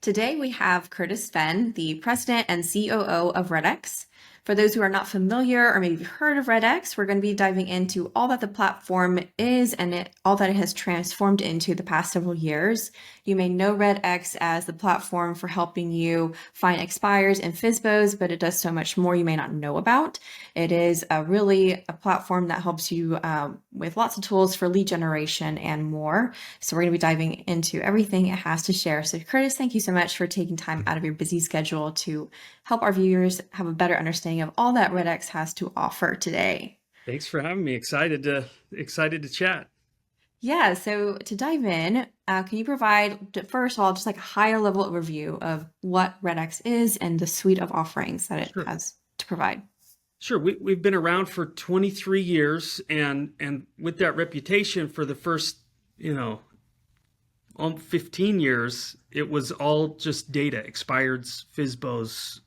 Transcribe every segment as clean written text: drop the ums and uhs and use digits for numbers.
Today we have Curtis Fenn, the president and COO of REDX. For those who are not familiar or maybe you've heard of REDX, we're going to be diving into all that the platform is and all that it has transformed into the past several years. You may know REDX as the platform for helping you find expires and FSBOs, but it does so much more you may not know about. It is really a platform that helps you with lots of tools for lead generation and more. So we're going to be diving into everything it has to share. So Curtis, thank you so much for taking time out of your busy schedule to help our viewers have a better understanding of all that REDX has to offer today. Thanks for having me. Excited to chat. Yeah, so to dive in, can you provide, first of all, just like a higher level overview of what REDX is and the suite of offerings that it Sure. has to provide? Sure. We've been around for 23 years, and with that reputation for the first, 15 years, it was all just data, expireds, FSBOs,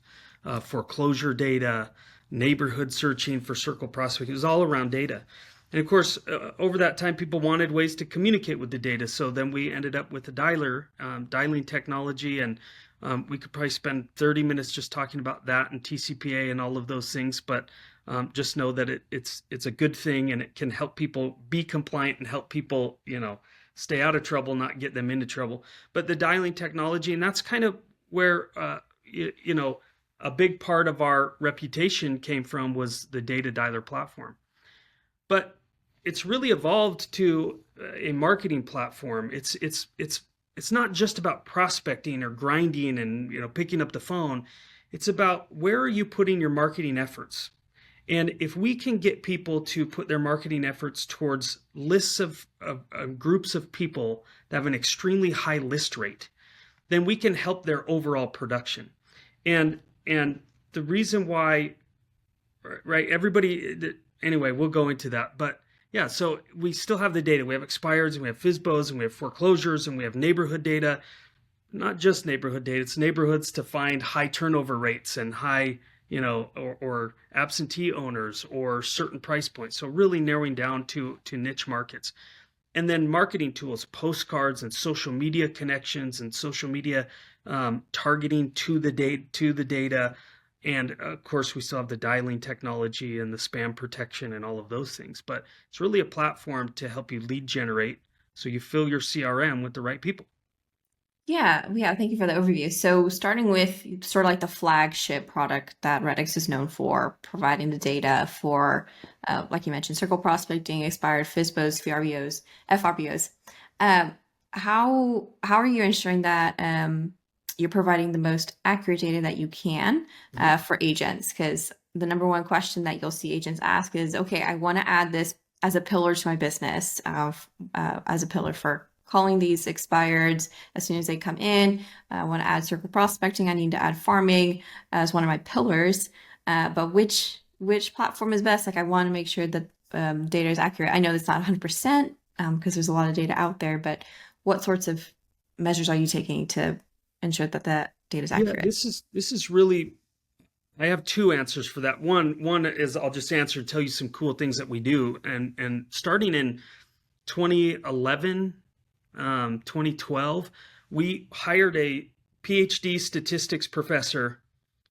foreclosure data, neighborhood searching for circle prospecting. It was all around data. And of course, over that time, people wanted ways to communicate with the data. So then we ended up with the dialer, dialing technology, and we could probably spend 30 minutes just talking about that and TCPA and all of those things. But just know that it's a good thing, and it can help people be compliant and help people, stay out of trouble, not get them into trouble. But the dialing technology, and that's kind of where, a big part of our reputation came from, was the data dialer platform. But it's really evolved to a marketing platform. It's not just about prospecting or grinding and picking up the phone. It's about, where are you putting your marketing efforts? And if we can get people to put their marketing efforts towards lists of groups of people that have an extremely high list rate, then we can help their overall production. And the reason why, right? Anyway, we'll go into that. But yeah, so we still have the data. We have expireds, and we have FSBOs, and we have foreclosures, and we have neighborhood data. Not just neighborhood data. It's neighborhoods to find high turnover rates and high, or absentee owners or certain price points. So really narrowing down to niche markets. And then marketing tools, postcards and social media connections and social media targeting to the data. And of course, we still have the dialing technology and the spam protection and all of those things. But it's really a platform to help you lead generate, so you fill your CRM with the right people. Yeah, thank you for the overview. So starting with sort of like the flagship product that REDX is known for, providing the data for, like you mentioned, circle prospecting, expired FSBOs, FRBOs. How are you ensuring that you're providing the most accurate data that you can for agents? Because the number one question that you'll see agents ask is, okay, I want to add this as a pillar to my business, as a pillar for calling these expireds as soon as they come in. I want to add circle prospecting. I need to add farming as one of my pillars. But which platform is best? Like, I want to make sure that data is accurate. I know it's not 100% because there's a lot of data out there, but what sorts of measures are you taking to ensure that that data is accurate? Yeah, this is really, I have two answers for that. One is, I'll just tell you some cool things that we do. And starting in 2011, 2012, we hired a PhD statistics professor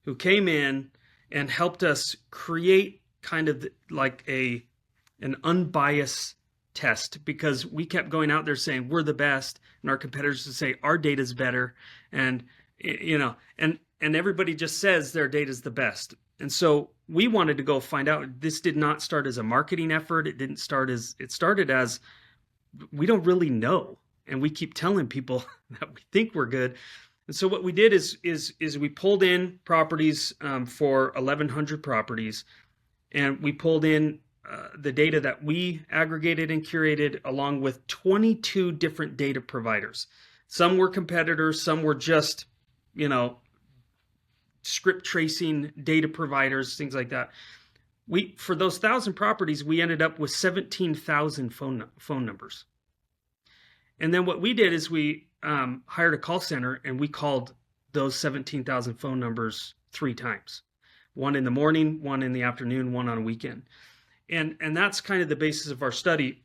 who came in and helped us create kind of like an unbiased test, because we kept going out there saying we're the best, and our competitors would say our data's better, and and everybody just says their data's the best. And so we wanted to go find out. This did not start as a marketing effort. It started as, we don't really know, and we keep telling people that we think we're good. And so what we did is we pulled in properties for 1,100 properties, and we pulled in the data that we aggregated and curated, along with 22 different data providers. Some were competitors, some were just, script tracing data providers, things like that. For those 1,000 properties, we ended up with 17,000 phone numbers. And then what we did is we hired a call center, and we called those 17,000 phone numbers 3 times. One in the morning, one in the afternoon, one on a weekend. And that's kind of the basis of our study.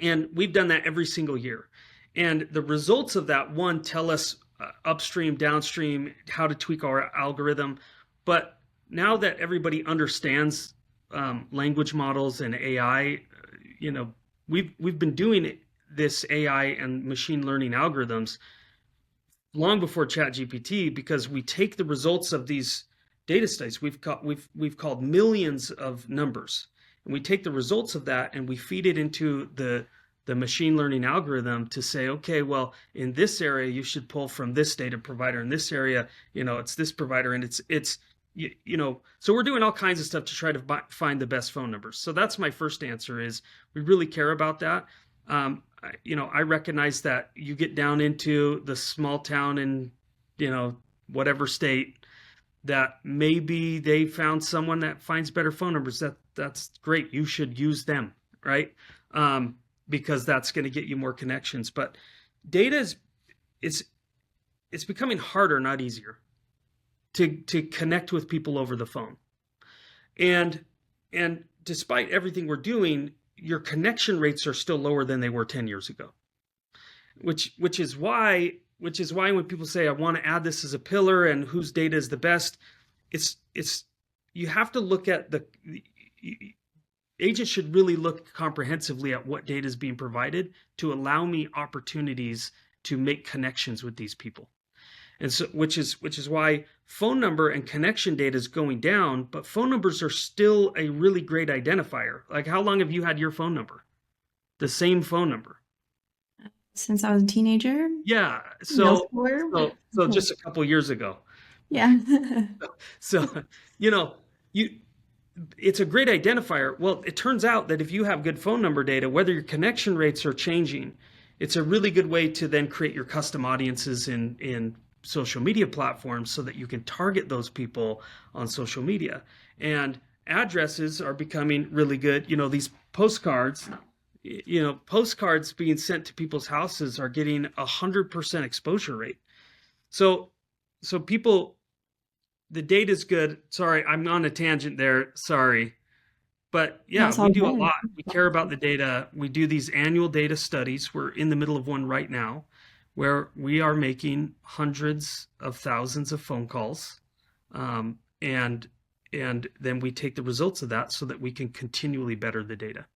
And we've done that every single year. And the results of that, one, tell us upstream, downstream, how to tweak our algorithm. But now that everybody understands language models and AI, you know, we've been doing this AI and machine learning algorithms long before ChatGPT, because we take the results of these data studies. We've called millions of numbers, and we take the results of that and we feed it into the machine learning algorithm to say, okay, well, in this area you should pull from this data provider. In this area, it's this provider, and so we're doing all kinds of stuff to try to find the best phone numbers. So that's my first answer: is we really care about that. I recognize that you get down into the small town in, whatever state, that maybe they found someone that finds better phone numbers. That's great. You should use them, right? Because that's going to get you more connections. But data it's becoming harder, not easier, to connect with people over the phone. And despite everything we're doing, your connection rates are still lower than they were 10 years ago, which is why when people say, I want to add this as a pillar and whose data is the best, you have to look at agents should really look comprehensively at what data is being provided to allow me opportunities to make connections with these people. And so, which is why phone number and connection data is going down, but phone numbers are still a really great identifier. Like, how long have you had your phone number? The same phone number? Since I was a teenager. Yeah. So just a couple years ago. Yeah. So, it's a great identifier. Well, it turns out that if you have good phone number data, whether your connection rates are changing, it's a really good way to then create your custom audiences in social media platforms so that you can target those people on social media. And addresses are becoming really good. These postcards being sent to people's houses are getting 100% exposure rate. So people, the data's good. Sorry, I'm on a tangent there. Sorry. But yeah, we do a lot. We care about the data. We do these annual data studies. We're in the middle of one right now, where we are making hundreds of thousands of phone calls, and then we take the results of that so that we can continually better the data.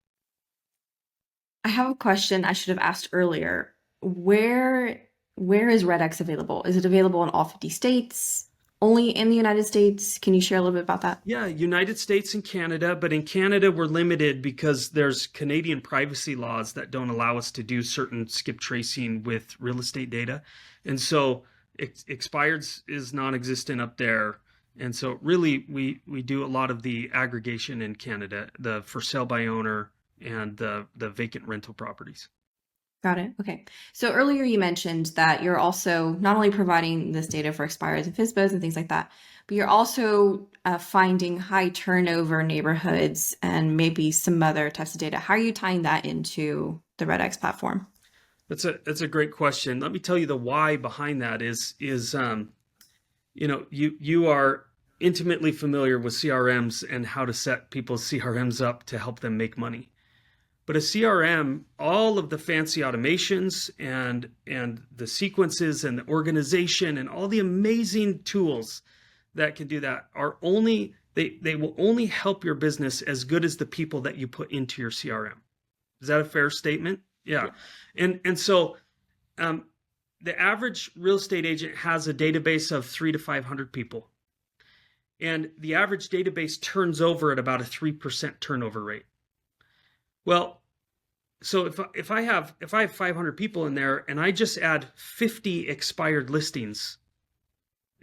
I have a question I should have asked earlier. Where is REDX available? Is it available in all 50 states? Only in the United States? Can you share a little bit about that? Yeah, United States and Canada, but in Canada we're limited because there's Canadian privacy laws that don't allow us to do certain skip tracing with real estate data. And so expired is non-existent up there. And so really we do a lot of the aggregation in Canada, the for sale by owner and the vacant rental properties. Got it. Okay. So earlier you mentioned that you're also not only providing this data for expireds and FSBOs and things like that, but you're also finding high turnover neighborhoods and maybe some other types of data. How are you tying that into the REDX platform? That's a great question. Let me tell you the why behind that is you are intimately familiar with CRMs and how to set people's CRMs up to help them make money. But a CRM, all of the fancy automations and the sequences and the organization and all the amazing tools that can do that are only, they will only help your business as good as the people that you put into your CRM. Is that a fair statement? Yeah. And so the average real estate agent has a database of 300 to 500 people. And the average database turns over at about a 3% turnover rate. Well, so if I have 500 people in there and I just add 50 expired listings,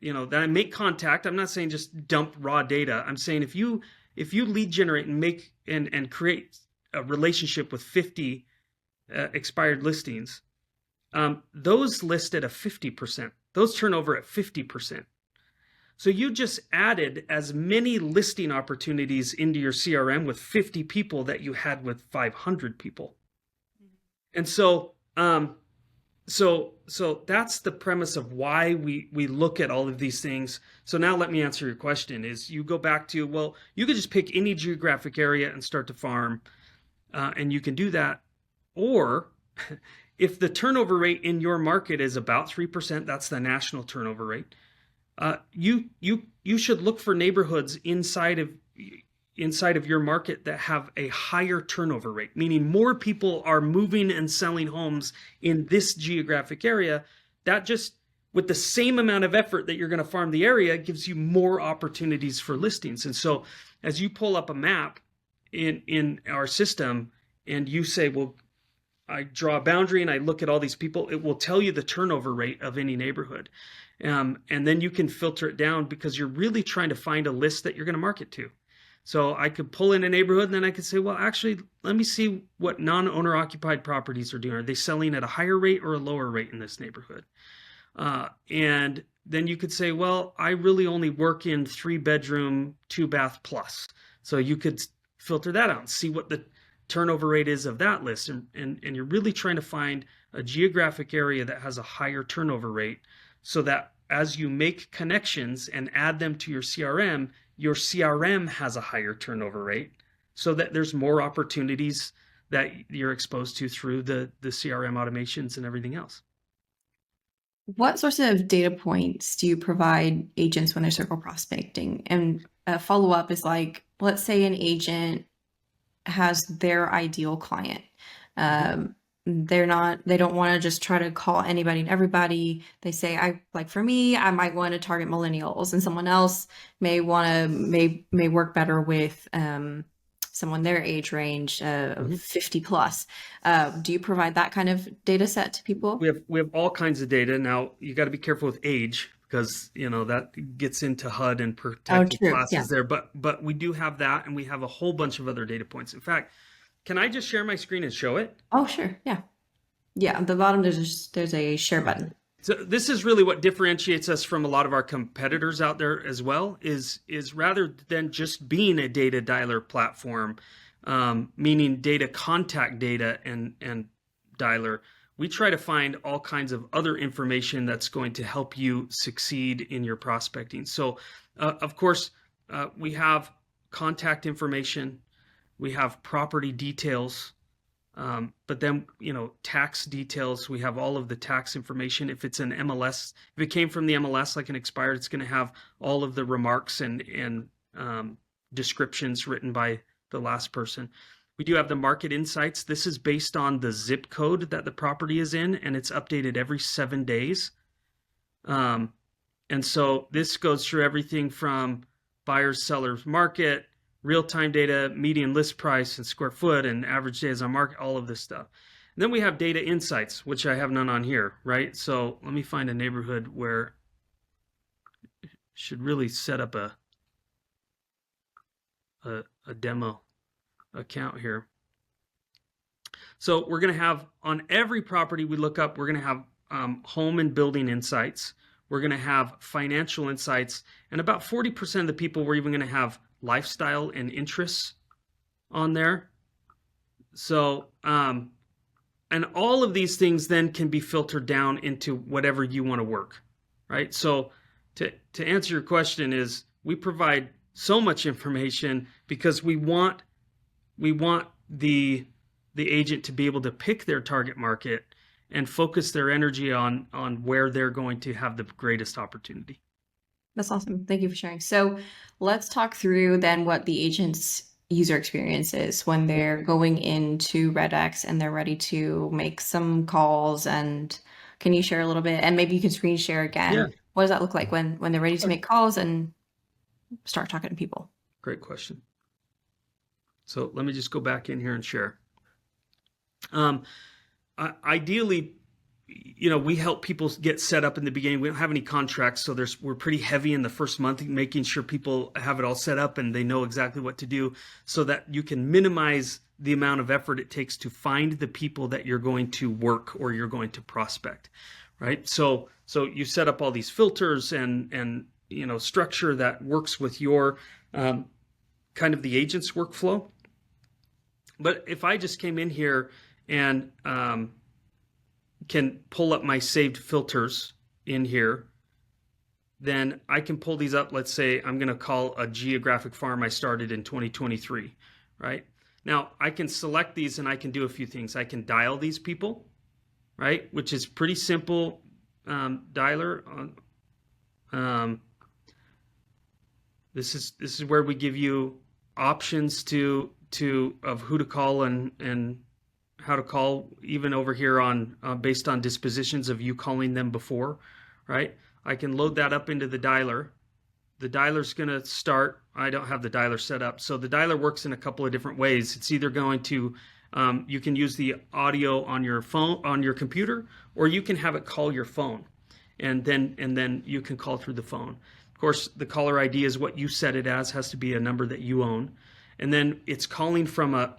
that I make contact, I'm not saying just dump raw data. I'm saying if you lead generate and make and create a relationship with 50 expired listings, those list at a 50%. Those turn over at 50%. So you just added as many listing opportunities into your CRM with 50 people that you had with 500 people. And so that's the premise of why we look at all of these things. So now let me answer your question is you go back to, well, you could just pick any geographic area and start to farm, and you can do that. Or if the turnover rate in your market is about 3%, that's the national turnover rate. You should look for neighborhoods inside of your market that have a higher turnover rate, meaning more people are moving and selling homes in this geographic area. That just, with the same amount of effort that you're going to farm the area, gives you more opportunities for listings. And so as you pull up a map in our system and you say, well, I draw a boundary and I look at all these people, it will tell you the turnover rate of any neighborhood. And then you can filter it down because you're really trying to find a list that you're going to market to. So I could pull in a neighborhood and then I could say, well, actually, let me see what non-owner occupied properties are doing. Are they selling at a higher rate or a lower rate in this neighborhood? And then you could say, well, I really only work in 3-bedroom, 2-bath plus. So you could filter that out and see what the turnover rate is of that list. And you're really trying to find a geographic area that has a higher turnover rate so that as you make connections and add them to your CRM has a higher turnover rate so that there's more opportunities that you're exposed to through the CRM automations and everything else. What sorts of data points do you provide agents when they're circle prospecting? And a follow-up is like, let's say an agent has their ideal client. They don't want to just try to call anybody and everybody. They say, for me, I might want to target millennials, and someone else may work better with someone their age range, 50 plus. Do you provide that kind of data set to people? We have all kinds of data. Now you got to be careful with age because that gets into HUD and protected classes there. But we do have that, and we have a whole bunch of other data points. In fact, can I just share my screen and show it? Oh, sure. Yeah. Yeah. At the bottom, there's a share button. So this is really what differentiates us from a lot of our competitors out there as well, is rather than just being a data dialer platform, meaning data contact data and dialer, we try to find all kinds of other information that's going to help you succeed in your prospecting. So, of course, we have contact information, we have property details, but then, tax details, we have all of the tax information. If it's an MLS, if it came from the MLS like an expired, it's going to have all of the remarks and descriptions written by the last person. We do have the market insights. This is based on the zip code that the property is in, and it's updated every 7 days. And so this goes through everything from buyers, sellers, market, real-time data, median list price and square foot, and average days on market, all of this stuff. And then we have data insights, which I have none on here, right? So let me find a neighborhood where I should really set up a demo account here. So we're going to have, on every property we look up, we're going to have home and building insights. We're going to have financial insights, and about 40% of the people, we're even going to have lifestyle and interests on there. So, and all of these things then can be filtered down into whatever you want to work, right? So to answer your question is, we provide so much information because we want the agent to be able to pick their target market and focus their energy on where they're going to have the greatest opportunity. That's awesome. Thank you for sharing. So let's talk through then what the agent's user experience is when they're going into REDX and they're ready to make some calls. And can you share a little bit? And maybe you can screen share again. Yeah. What does that look like when they're ready to make calls and start talking to people? Great question. So let me just go back in here and share. Ideally, we help people get set up in the beginning. We don't have any contracts, so we're pretty heavy in the first month, making sure people have it all set up and they know exactly what to do, so that you can minimize the amount of effort it takes to find the people that you're going to work or you're going to prospect, right? So you set up all these filters and structure that works with your kind of the agent's workflow. But if I just came in here and can pull up my saved filters in here, then I can pull these up. Let's say I'm going to call a geographic farm I started in 2023, right? Now I can select these and I can do a few things. I can dial these people, right? Which is pretty simple dialer. This is where we give you options of who to call and how to call, even over here on based on dispositions of you calling them before, right? I can load that up into the dialer. The dialer's going to start. I don't have the dialer set up. So the dialer works in a couple of different ways. It's either going to, you can use the audio on your phone, on your computer, or you can have it call your phone, and then you can call through the phone. Of course, the caller ID is what you set it as, has to be a number that you own. And then it's calling from a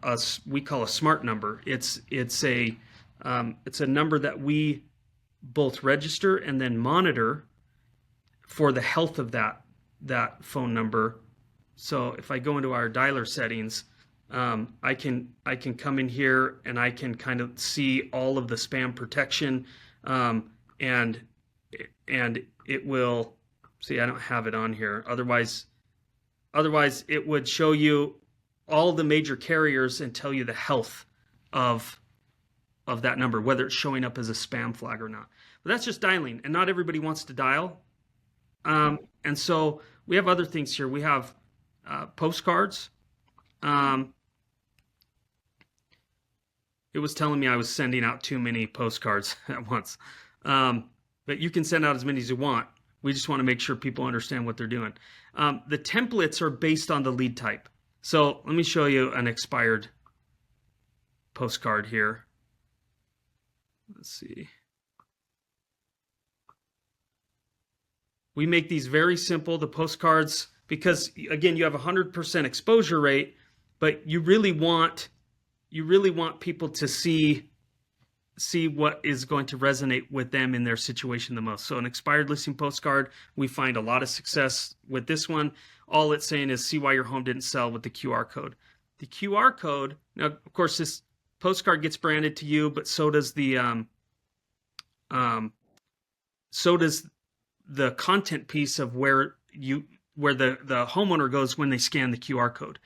we call a smart number. It's a number that we both register and then monitor for the health of that phone number. So if I go into our dialer settings, I can come in here and I can kind of see all of the spam protection, and it will see. I don't have it on here. Otherwise it would show you all the major carriers and tell you the health of that number, whether it's showing up as a spam flag or not. But that's just dialing, and not everybody wants to dial. And so we have other things here. We have postcards. It was telling me I was sending out too many postcards at once. But you can send out as many as you want. We just want to make sure people understand what they're doing. The templates are based on the lead type. So let me show you an expired postcard here. Let's see. We make these very simple, the postcards, because again, you have 100% exposure rate, but you really want people to see what is going to resonate with them in their situation the most. So an expired listing postcard, we find a lot of success with this one. All it's saying is see why your home didn't sell with the QR code. The QR code, now of course this postcard gets branded to you, but so does the content piece of where the homeowner goes when they scan the QR code.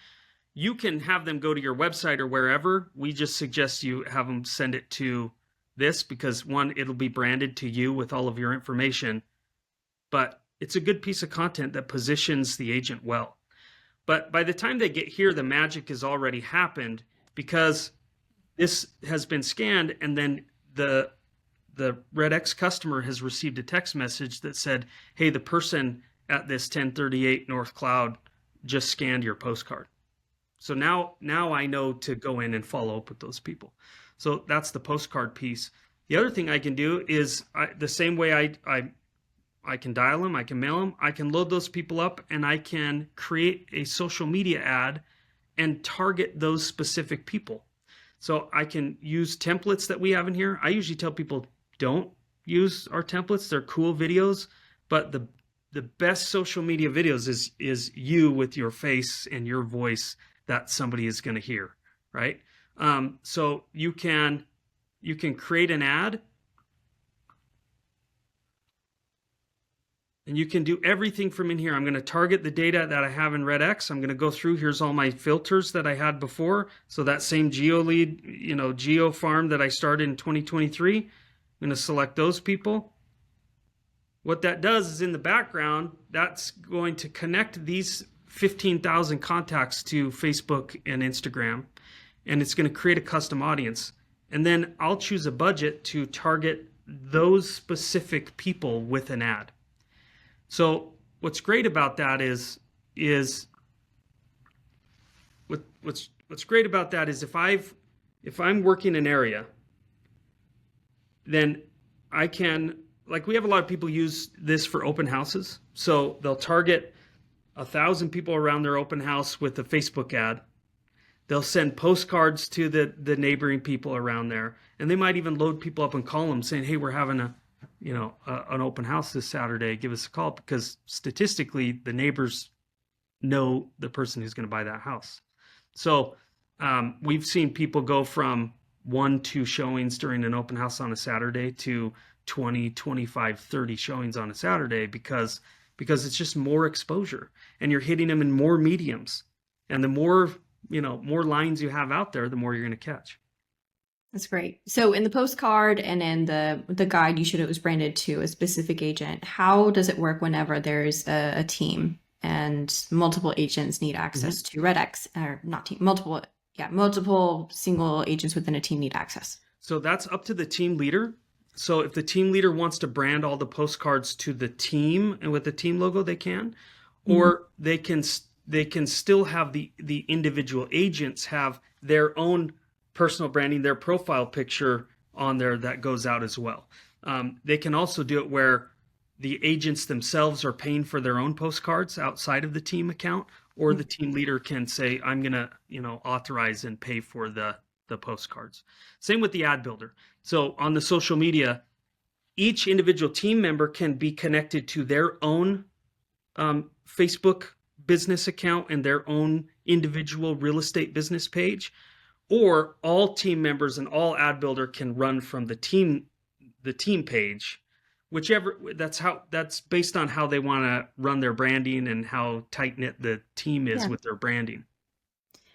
You can have them go to your website or wherever. We just suggest you have them send it to this because, one, it'll be branded to you with all of your information, but it's a good piece of content that positions the agent well. But by the time they get here, the magic has already happened because this has been scanned, and then the REDX customer has received a text message that said, hey, the person at this 1038 North Cloud just scanned your postcard. So now I know to go in and follow up with those people. So that's the postcard piece. The other thing I can do is the same way I can dial them, I can mail them, I can load those people up, and I can create a social media ad and target those specific people. So I can use templates that we have in here. I usually tell people don't use our templates. They're cool videos, but the best social media videos is you with your face and your voice that somebody is going to hear, right? So you can create an ad, and you can do everything from in here. I'm going to target the data that I have in REDX. I'm going to go through. Here's all my filters that I had before. So that same geo lead, geo farm that I started in 2023, I'm going to select those people. What that does is in the background, that's going to connect these 15,000 contacts to Facebook and Instagram, and it's going to create a custom audience. And then I'll choose a budget to target those specific people with an ad. So what's great about that is what's great about that is if I'm working an area, then I can, like, we have a lot of people use this for open houses. So they'll target 1,000 people around their open house with a Facebook ad. They'll send postcards to the neighboring people around there, and they might even load people up and call them saying, hey, we're having an open house this Saturday, give us a call, because statistically the neighbors know the person who's going to buy that house. So we've seen people go from 1-2 showings during an open house on a Saturday to 20, 25, 30 showings on a Saturday because it's just more exposure, and you're hitting them in more mediums, and the more lines you have out there, the more you're going to catch. That's great. So in the postcard and in the guide, you showed it was branded to a specific agent. How does it work whenever there's a team and multiple agents need Mhm. access to REDX, or not team, multiple single agents within a team need access? So that's up to the team leader. So if the team leader wants to brand all the postcards to the team and with the team logo, they can, Mhm. or they can still have the individual agents have their own personal branding, their profile picture on there that goes out as well. They can also do it where the agents themselves are paying for their own postcards outside of the team account, or the team leader can say, I'm gonna, authorize and pay for the postcards. Same with the ad builder. So on the social media, each individual team member can be connected to their own Facebook business account and their own individual real estate business page, or all team members and all ad builder can run from the team page, whichever. That's based on how they want to run their branding and how tight knit the team is Yeah. with their branding.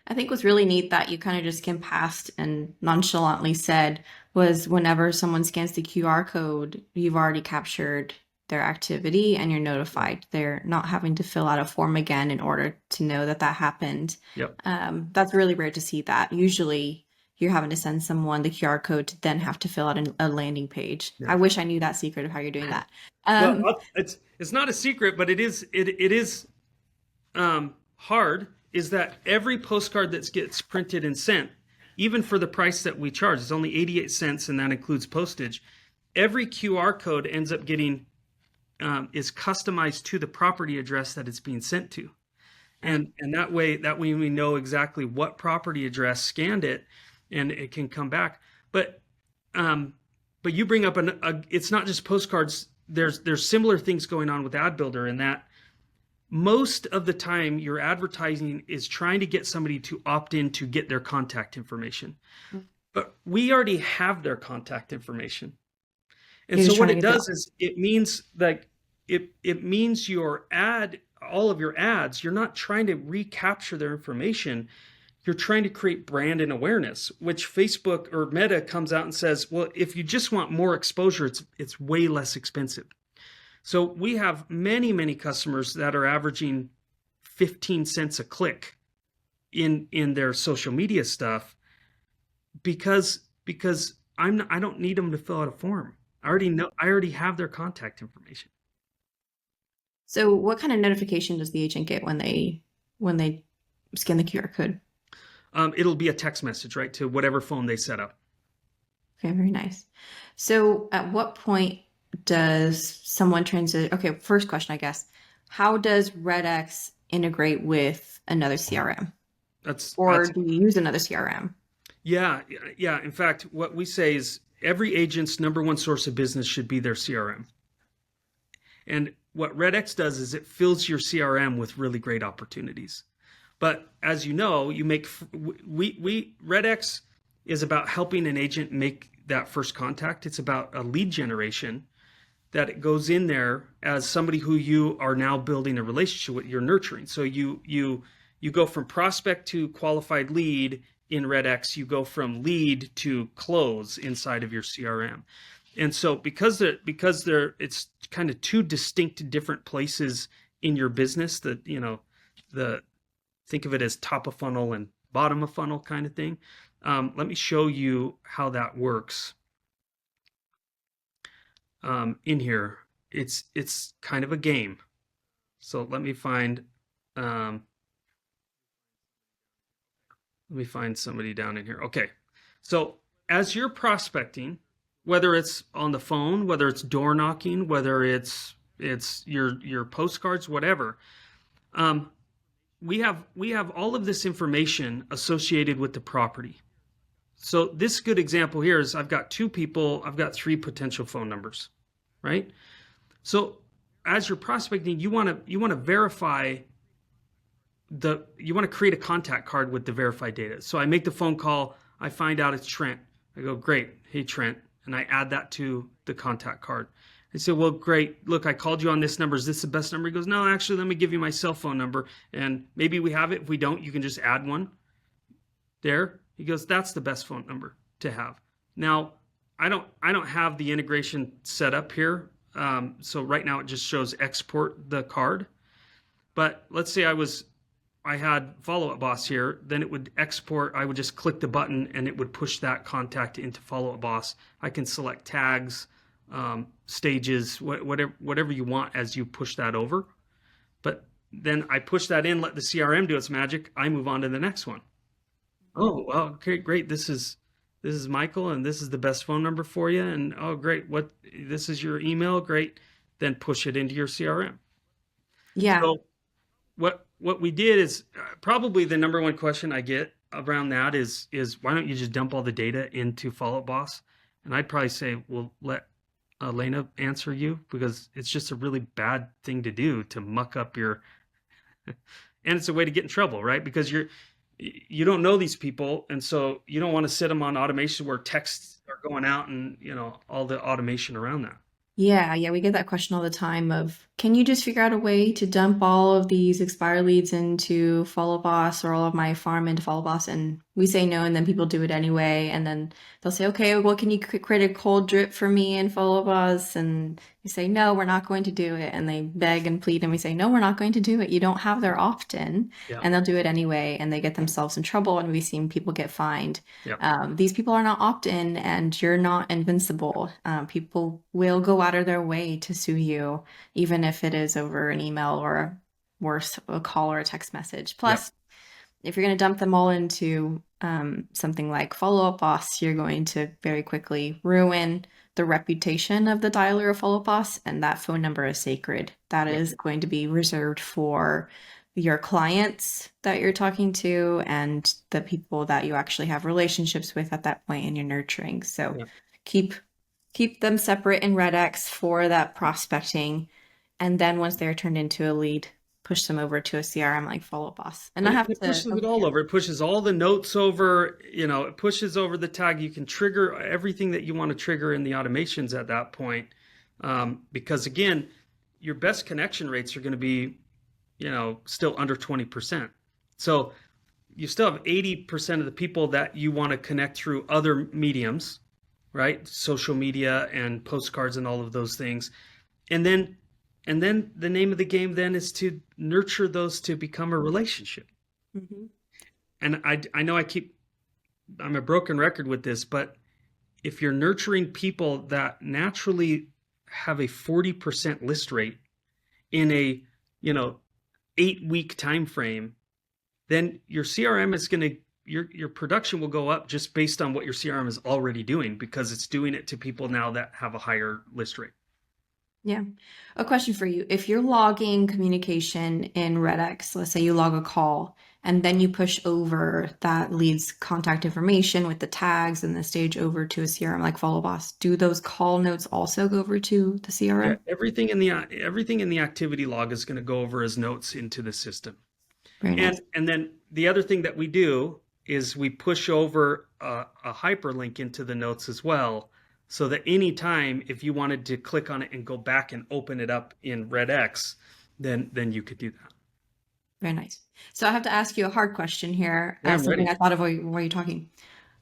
I think what's really neat that you kind of just skimmed past and nonchalantly said was whenever someone scans the QR code, you've already captured their activity and you're notified. They're not having to fill out a form again in order to know that that happened. Yep. That's really rare to see that. Usually you're having to send someone the QR code to then have to fill out a landing page. Yeah. I wish I knew that secret of how you're doing that. Well, it's not a secret, but it is hard. Is that every postcard that gets printed and sent, even for the price that we charge, it's only 88 cents, and that includes postage. Every QR code ends up getting is customized to the property address that it's being sent to, and that way we know exactly what property address scanned it, and it can come back. But you bring up it's not just postcards. There's similar things going on with Ad Builder in that most of the time your advertising is trying to get somebody to opt in to get their contact information. But we already have their contact information. And You're so just what trying to it get does is it means like it means your ad, all of your ads, you're not trying to recapture their information. You're trying to create brand and awareness, which Facebook or Meta comes out and says, well, if you just want more exposure, it's way less expensive. So we have many, many customers that are averaging 15 cents a click in their social media stuff because I don't need them to fill out a form. I already have their contact information. So what kind of notification does the agent get when they scan the QR code? It'll be a text message, right, to whatever phone they set up. Okay, very nice. So at what point does someone transit? Okay, first question, I guess. How does REDX integrate with another CRM? Or That's do you use another CRM? Yeah, yeah. In fact, what we say is every agent's number one source of business should be their CRM. And what REDX does is it fills your CRM with really great opportunities. But as you know, REDX is about helping an agent make that first contact. It's about a lead generation that it goes in there as somebody who you are now building a relationship with, you're nurturing. So you go from prospect to qualified lead in REDX, you go from lead to close inside of your CRM. And so because it's kind of two distinct different places in your business that, think of it as top of funnel and bottom of funnel kind of thing. Let me show you how that works. In here, it's kind of a game. So let me find somebody down in here. Okay, so as you're prospecting, whether it's on the phone, whether it's door knocking, whether it's your postcards, whatever, we have all of this information associated with the property. So this good example here is I've got two people, I've got three potential phone numbers, right? So as you're prospecting, you want to verify you want to create a contact card with the verified data. So I make the phone call, I find out it's Trent. I go, great, hey Trent, and I add that to the contact card. I say, well, great, look, I called you on this number. Is this the best number? He goes, no, actually, let me give you my cell phone number, and maybe we have it. If we don't, you can just add one there. He goes, that's the best phone number to have. Now, I don't have the integration set up here. So right now it just shows export the card. But let's say I had Follow Up Boss here, then it would export. I would just click the button and it would push that contact into Follow Up Boss. I can select tags, stages, whatever you want as you push that over. But then I push that in, let the CRM do its magic. I move on to the next one. Oh, well, okay, great. This is Michael, and this is the best phone number for you. And oh, great. This is your email. Great. Then push it into your CRM. Yeah. So what we did is probably the number one question I get around that is why don't you just dump all the data into Follow Up Boss? And I'd probably say, well, let Elena answer you, because it's just a really bad thing to do, to muck up your and it's a way to get in trouble, right? Because you don't know these people, and so you don't want to sit them on automation where texts are going out and all the automation around that. Yeah, we get that question all the time of, can you just figure out a way to dump all of these expire leads into Follow Boss, or all of my farm into Follow Boss? And we say no, and then people do it anyway. And then they'll say, okay, well, can you create a cold drip for me in Follow Boss? And we say, no, we're not going to do it. And they beg and plead, and we say, no, we're not going to do it. You don't have their opt-in. Yeah. And they'll do it anyway, and they get themselves in trouble, and we've seen people get fined. Yeah. These people are not opt-in, and you're not invincible. People will go out of their way to sue you, even if it is over an email, or worse, a call or a text message. Plus, if you're going to dump them all into something like Follow Up Boss, you're going to very quickly ruin the reputation of the dialer of Follow Up Boss, and that phone number is sacred. That is going to be reserved for your clients that you're talking to and the people that you actually have relationships with at that point, and you're nurturing. So keep them separate in REDX for that prospecting. And then once they're turned into a lead, push them over to a CRM like Follow Up Boss. And it pushes it all over. It pushes all the notes over, it pushes over the tag. You can trigger everything that you want to trigger in the automations at that point. Because again, your best connection rates are going to be, still under 20%. So you still have 80% of the people that you want to connect through other mediums, right? Social media and postcards and all of those things. And then the name of the game then is to nurture those to become a relationship. Mm-hmm. And I know I'm a broken record with this, but if you're nurturing people that naturally have a 40% list rate in a 8-week time frame, then your CRM is going to, your production will go up just based on what your CRM is already doing, because it's doing it to people now that have a higher list rate. Yeah. A question for you. If you're logging communication in REDX, let's say you log a call, and then you push over that lead's contact information with the tags and the stage over to a CRM like Follow Boss, do those call notes also go over to the CRM? Yeah, everything in the activity log is going to go over as notes into the system. Very nice. And then the other thing that we do is we push over a hyperlink into the notes as well, so that anytime if you wanted to click on it and go back and open it up in REDX, then you could do that. Very nice. So I have to ask you a hard question here. Something I thought of while you're talking.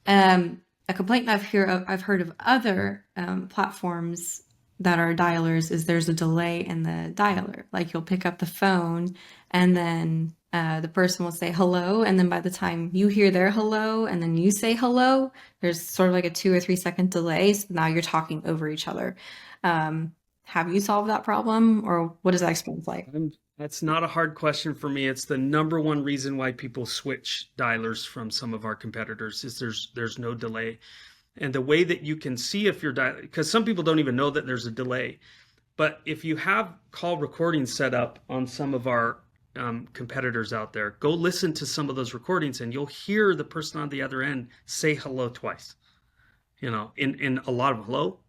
A complaint I've heard of other platforms that are dialers is there's a delay in the dialer. Like you'll pick up the phone, and then the person will say hello, and then by the time you hear their hello and then you say hello, there's sort of like a 2 or 3 second delay. So now you're talking over each other. Have you solved that problem, or what does that experience like? That's not a hard question for me. It's the number one reason why people switch dialers from some of our competitors is there's no delay. And the way that you can see if you're dialing, because some people don't even know that there's a delay, but if you have call recording set up on some of our competitors out there, go listen to some of those recordings and you'll hear the person on the other end say hello twice, in a lot of hello.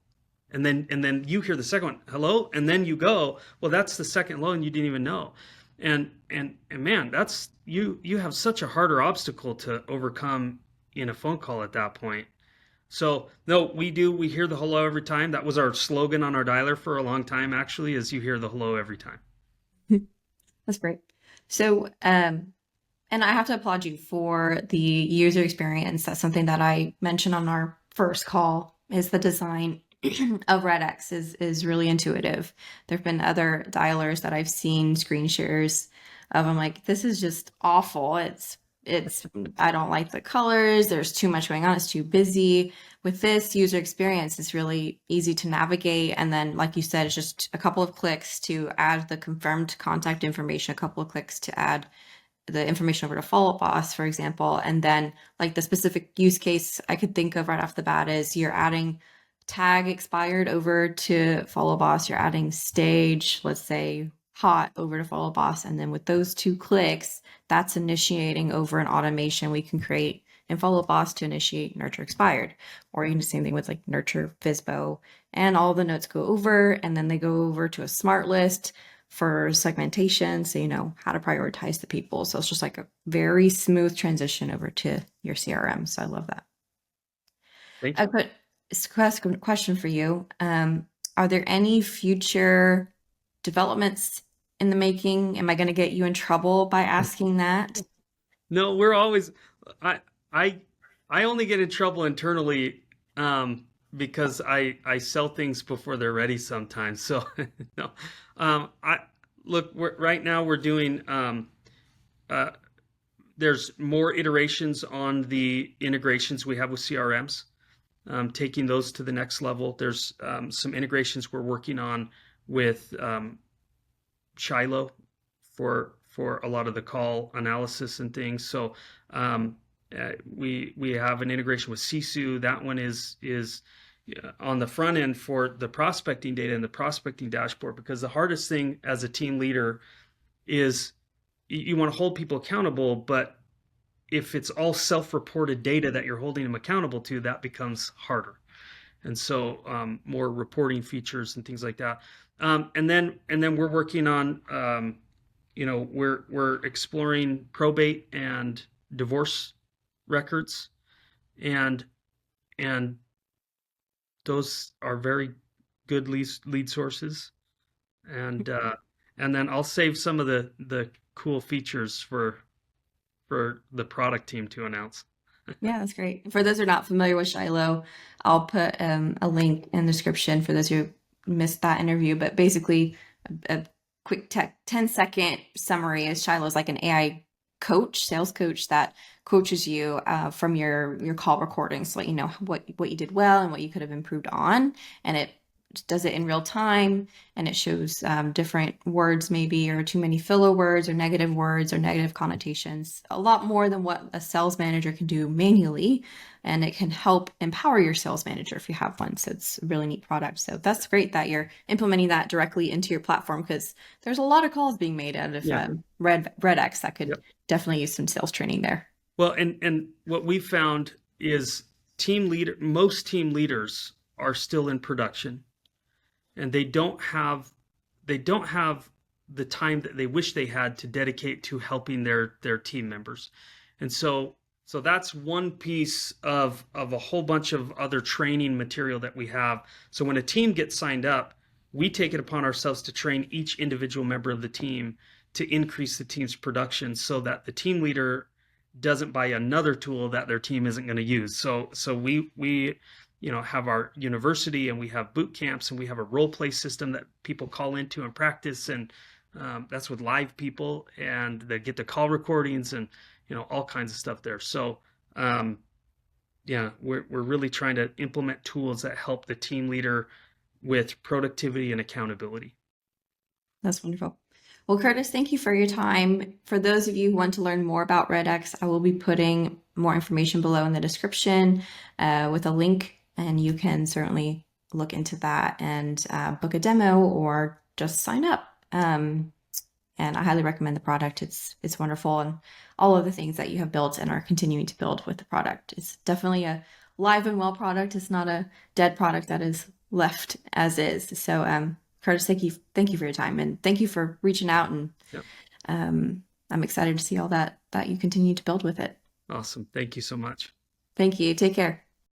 And then you hear the second one, hello, and then you go, well, that's the second hello, and you didn't even know. And man, that's you have such a harder obstacle to overcome in a phone call at that point. So no, we hear the hello every time. That was our slogan on our dialer for a long time, actually, is you hear the hello every time. That's great. So, and I have to applaud you for the user experience. That's something that I mentioned on our first call is the design of REDX is really intuitive. There have been other dialers that I've seen screen shares of. I'm like, this is just awful. It's I don't like the colors. There's too much going on. It's too busy. With this user experience, it's really easy to navigate. And then, like you said, it's just a couple of clicks to add the confirmed contact information, a couple of clicks to add the information over to Follow Up Boss, for example. And then like the specific use case I could think of right off the bat is you're adding tag expired over to Follow Boss, you're adding stage, let's say hot over to Follow Boss. And then with those two clicks, that's initiating over an automation we can create in Follow Boss to initiate nurture expired. Or you can do the same thing with like nurture FISBO, and all the notes go over and then they go over to a smart list for segmentation, so you know how to prioritize the people. So it's just like a very smooth transition over to your CRM. So I love that. Thank I you. put a question for you. Are there any future developments in the making? Am I going to get you in trouble by asking that? No, we're always I I I only get in trouble internally because I sell things before they're ready sometimes. So no. I look, right now we're doing uh there's more iterations on the integrations we have with CRMs, taking those to the next level. There's some integrations we're working on with Shiloh for a lot of the call analysis and things. So we have an integration with Sisu. That one is on the front end for the prospecting data and the prospecting dashboard, because the hardest thing as a team leader is you want to hold people accountable, but if it's all self-reported data that you're holding them accountable to, that becomes harder. And so more reporting features and things like that. And then we're working on we're exploring probate and divorce records, and and those are very good lead sources. And then I'll save some of the cool features for the product team to announce. Yeah, that's great. For those who are not familiar with Shiloh, I'll put a link in the description for those who missed that interview. But basically, a quick 10-second summary is Shiloh is like an AI coach, sales coach that coaches you from your call recordings, so let you know what you did well and what you could have improved on, and it does it in real time, and it shows different words maybe, or too many filler words or negative connotations, a lot more than what a sales manager can do manually, and it can help empower your sales manager if you have one. So it's a really neat product. So that's great that you're implementing that directly into your platform, because there's a lot of calls being made out of Yeah. REDX that could Yep. definitely use some sales training there. Well, and what we found is most team leaders are still in production, and they don't have the time that they wish they had to dedicate to helping their team members. And so that's one piece of a whole bunch of other training material that we have. So when a team gets signed up, we take it upon ourselves to train each individual member of the team to increase the team's production, so that the team leader doesn't buy another tool that their team isn't going to use. So we have our university, and we have boot camps, and we have a role play system that people call into and practice, and that's with live people, and they get the call recordings, and all kinds of stuff there. So yeah, we're really trying to implement tools that help the team leader with productivity and accountability. That's wonderful. Well, Curtis, thank you for your time. For those of you who want to learn more about REDX, I will be putting more information below in the description with a link, and you can certainly look into that and book a demo or just sign up. And I highly recommend the product. It's wonderful, and all of the things that you have built and are continuing to build with the product. It's definitely a live and well product. It's not a dead product that is left as is. So, Curtis, thank you for your time, and thank you for reaching out. And Yep. I'm excited to see all that you continue to build with it. Awesome. Thank you so much. Thank you. Take care.